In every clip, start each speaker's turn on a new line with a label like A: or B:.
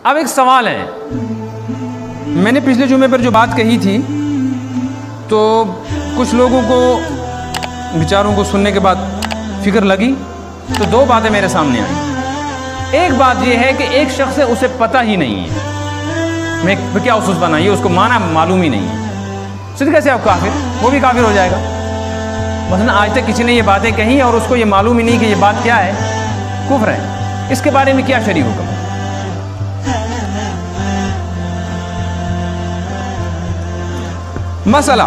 A: اب ایک سوال ہے، میں نے پچھلے جمعے پر جو بات کہی تھی تو کچھ لوگوں کو بیچاروں کو سننے کے بعد فکر لگی، تو دو باتیں میرے سامنے آئیں۔ ایک بات یہ ہے کہ ایک شخص ہے اسے پتہ ہی نہیں ہے میں کیا اصول بنائیے، اس کو معنی معلوم ہی نہیں ہے، صدقہ سے آپ کافر، وہ بھی کافر ہو جائے گا۔ مثلا آج تک کسی نے یہ باتیں کہیں اور اس کو یہ معلوم ہی نہیں کہ یہ بات کیا ہے، کفر ہے، اس کے بارے میں کیا شرعی حکم ہے؟ مسئلہ،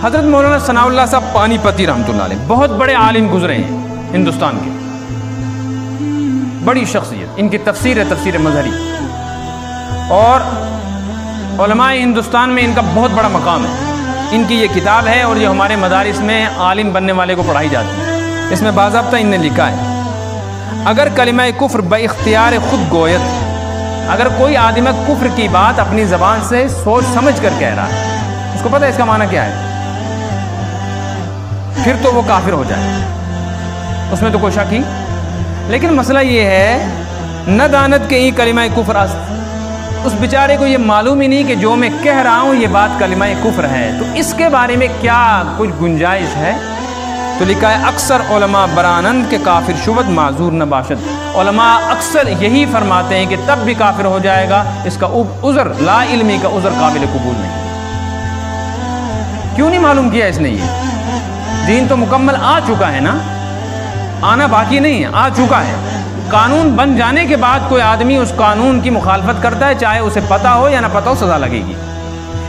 A: حضرت مولانا ثناء اللہ صاحب پانی پتی رحمۃ اللہ علیہ بہت بڑے عالم گزرے ہیں ہندوستان کے، بڑی شخصیت، ان کی تفسیر ہے تفسیر مظہری، اور علماء ہندوستان میں ان کا بہت بڑا مقام ہے۔ ان کی یہ کتاب ہے اور یہ ہمارے مدارس میں عالم بننے والے کو پڑھائی جاتی ہے۔ اس میں باضابطہ ان نے لکھا ہے، اگر کلمہ کفر باختیار خود گویت، اگر کوئی آدمی کفر کی بات اپنی زبان سے سوچ سمجھ کر کہہ رہا ہے، اس کو پتہ ہے اس کا معنی کیا ہے، پھر تو وہ کافر ہو جائے، اس میں تو کوئی شک ہی۔ لیکن مسئلہ یہ ہے، نہ دانت کے ہی کلمہ کفر است، اس بیچارے کو یہ معلوم ہی نہیں کہ جو میں کہہ رہا ہوں یہ بات کلمہ کفر ہے، تو اس کے بارے میں کیا کچھ گنجائش ہے؟ تو لکھا ہے، اکثر علماء برانند کے کافر شود معذور نہ باشد، علماء اکثر یہی فرماتے ہیں کہ تب بھی کافر ہو جائے گا، اس کا عذر لا علمی کا عذر قابل قبول نہیں۔ کیوں نہیں معلوم کیا اس نے؟ یہ دین تو مکمل آ چکا ہے نا، آنا باقی نہیں ہے، آ چکا ہے۔ قانون بن جانے کے بعد کوئی آدمی اس قانون کی مخالفت کرتا ہے، چاہے اسے پتہ ہو یا نہ پتہ ہو، سزا لگے گی۔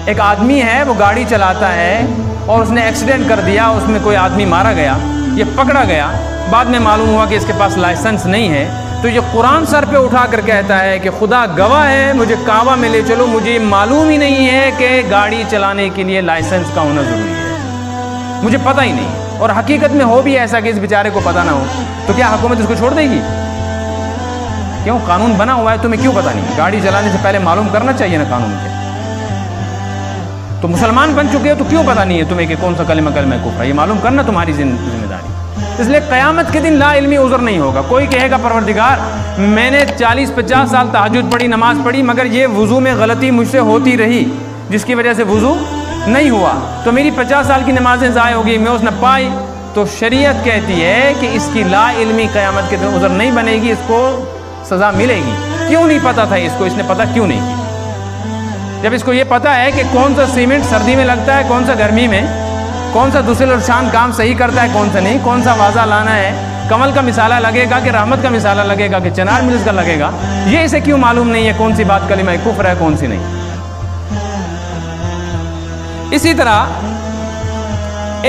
A: ایک آدمی ہے وہ گاڑی چلاتا ہے اور اس نے ایکسیڈنٹ کر دیا، اس میں کوئی آدمی مارا گیا، یہ پکڑا گیا، بعد میں معلوم ہوا کہ اس کے پاس لائسنس نہیں ہے، تو یہ قرآن سر پہ اٹھا کر کہتا ہے کہ خدا گواہ ہے، مجھے کعبہ میں لے چلو، مجھے معلوم ہی نہیں ہے کہ گاڑی چلانے کے لیے لائسنس کا ہونا ضروری ہے، مجھے پتہ ہی نہیں۔ اور حقیقت میں ہو بھی ایسا کہ اس بیچارے کو پتہ نہ ہو، تو کیا حکومت اس کو چھوڑ دے گی؟ کیوں؟ قانون بنا ہوا ہے، تمہیں کیوں پتہ نہیں؟ گاڑی چلانے سے پہلے معلوم کرنا چاہیے نا قانون کے۔ تو مسلمان بن چکے ہو تو کیوں پتہ نہیں ہے تمہیں کہ کون سا کلمہ کفر ہے؟ یہ معلوم کرنا تمہاری ذمہ داری۔ اس لیے قیامت کے دن لا علمی عذر نہیں ہوگا۔ کوئی کہے گا پروردگار میں نے 40-50 سال تہجد پڑھی، نماز پڑھی، مگر یہ وضو میں غلطی مجھ سے ہوتی رہی جس کی وجہ سے وضو نہیں ہوا، تو میری 50 سال کی نمازیں ضائع ہو گئی، میں اس نے پائی، تو شریعت کہتی ہے کہ اس کی لا علمی قیامت کے دن عذر نہیں بنے گی، اس کو سزا ملے گی۔ کیوں نہیں پتا تھا اس کو؟ اس نے پتہ کیوں نہیں کی؟ جب اس کو یہ پتہ ہے کہ کون سا سیمنٹ سردی میں لگتا ہے، کون سا گرمی میں، کون سا دوسرے شان کام صحیح کرتا ہے، کون سا نہیں، کون سا واضح لانا ہے، کمل کا مسالہ لگے گا کہ رحمت کا مسالہ لگے گا کہ چنار مرچ کا لگے گا، یہ اسے کیوں معلوم نہیں ہے کون سی بات کلمہ کفر ہے کون سی نہیں؟ اسی طرح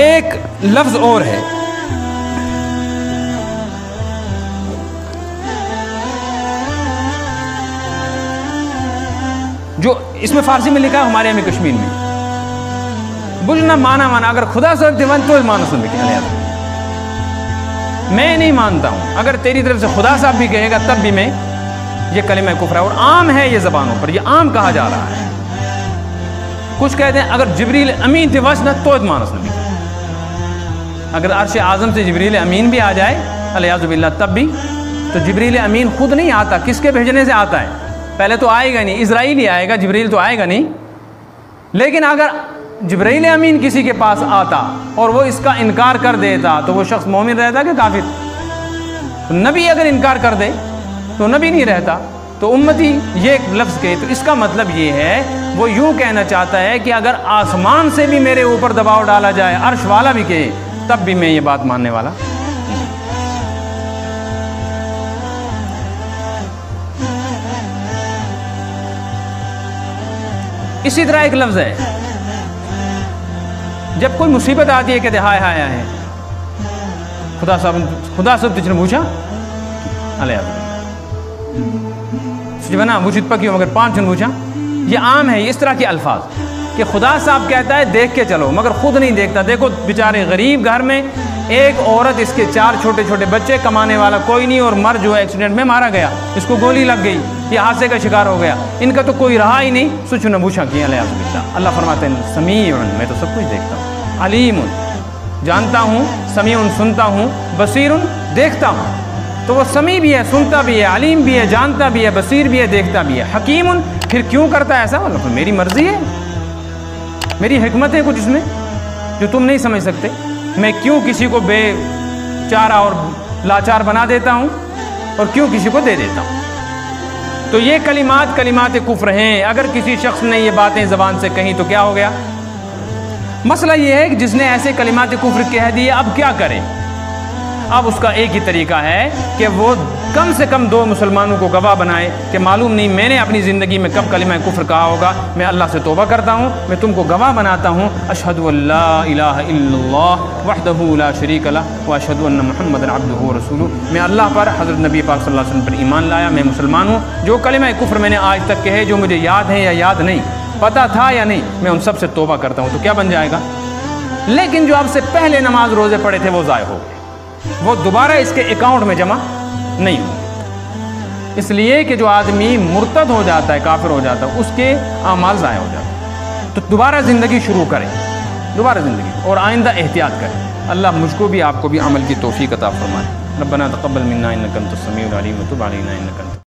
A: ایک لفظ اور ہے، جو اس میں فارسی میں لکھا ہے، ہمارے یہاں کشمیر میں بجنا مانا اگر خدا سے دیوان تو مانا سن لکھے، میں نہیں مانتا ہوں، اگر تیری طرف سے خدا صاحب بھی کہے گا تب بھی میں یہ کلمہ کفر ہے، اور عام ہے یہ زبانوں پر، یہ عام کہا جا رہا ہے۔ کچھ کہتے ہیں اگر جبریل امین تیوسنا تو مانا سن لکھے، اگر عرش اعظم سے جبریل امین بھی آ جائے الیاذ باللہ تب بھی، تو جبریل امین خود نہیں آتا، کس کے بھیجنے سے آتا ہے؟ پہلے تو آئے گا نہیں، اسرائیل ہی آئے گا، جبریل تو آئے گا نہیں۔ لیکن اگر جبریل امین کسی کے پاس آتا اور وہ اس کا انکار کر دیتا تو وہ شخص مومن رہتا کہ کافر؟ تو نبی اگر انکار کر دے تو نبی نہیں رہتا۔ تو امتی یہ ایک لفظ کہے تو اس کا مطلب یہ ہے، وہ یوں کہنا چاہتا ہے کہ اگر آسمان سے بھی میرے اوپر دباؤ ڈالا جائے، عرش والا بھی کہے، تب بھی میں یہ بات ماننے والا۔ اسی طرح ایک لفظ ہے، جب کوئی مصیبت آتی ہے کہتے ہائے ہائے ہائے، خدا صاحب تجھے پوچھا بوجھت پکی ہو مگر 5 جن پوچھا، یہ عام ہے اس طرح کے الفاظ کہ خدا صاحب کہتا ہے دیکھ کے چلو مگر خود نہیں دیکھتا۔ دیکھو بیچارے غریب گھر میں ایک عورت، اس کے 4 چھوٹے چھوٹے بچے، کمانے والا کوئی نہیں، اور مر جو ہے ایکسیڈنٹ میں مارا گیا، اس کو گولی لگ گئی، یہ حادثے کا شکار ہو گیا، ان کا تو کوئی رہا ہی نہیں، سوچو نہ پوچھا کیا علیہ باللہ۔ اللہ فرماتے ہیں سمیع، میں تو سب کچھ دیکھتا ہوں، علیم جانتا ہوں، سمیع سنتا ہوں، بصیر دیکھتا ہوں۔ تو وہ سمیع بھی ہے، سنتا بھی ہے، علیم بھی ہے، جانتا بھی ہے، بصیر بھی ہے، دیکھتا بھی ہے۔ حکیم، پھر کیوں کرتا ہے ایسا؟ میری مرضی ہے، میری حکمت ہے کچھ اس میں جو تم نہیں سمجھ سکتے۔ میں کیوں کسی کو بے چارہ اور لاچار بنا دیتا ہوں اور کیوں کسی کو دے دیتا ہوں۔ تو یہ کلمات کفر ہیں۔ اگر کسی شخص نے یہ باتیں زبان سے کہیں تو کیا ہو گیا؟ مسئلہ یہ ہے کہ جس نے ایسے کلمات کفر کہہ دیے اب کیا کرے؟ اب اس کا ایک ہی طریقہ ہے کہ وہ کم سے کم 2 مسلمانوں کو گواہ بنائے کہ معلوم نہیں میں نے اپنی زندگی میں کب کلمہ کفر کہا ہوگا، میں اللہ سے توبہ کرتا ہوں، میں تم کو گواہ بناتا ہوں، اشہد ان لا الہ الا اللہ وحدہ لا شریک لہ واشہد ان محمد عبدہ ورسولہ، میں اللہ پر، حضرت نبی پاک صلی اللہ علیہ وسلم پر ایمان لایا، میں مسلمان ہوں۔ جو کلمہ کفر میں نے آج تک کہے، جو مجھے یاد ہے یا یاد نہیں، پتہ تھا یا نہیں، میں ان سب سے توبہ کرتا ہوں، تو کیا بن جائے گا؟ لیکن جو اب سے پہلے نماز روزے پڑھے تھے وہ ضائع ہو گئے، وہ دوبارہ اس کے اکاؤنٹ میں جمع نہیں ہوں۔ اس لیے کہ جو آدمی مرتد ہو جاتا ہے، کافر ہو جاتا ہے، اس کے اعمال ضائع ہو جاتے ہیں۔ تو دوبارہ زندگی شروع کریں، دوبارہ زندگی، اور آئندہ احتیاط کریں۔ اللہ مجھ کو بھی آپ کو بھی عمل کی توفیق عطا فرمائے۔ ربنا تقبل منا انک انت السمیع العلیم وتب علینا انک انت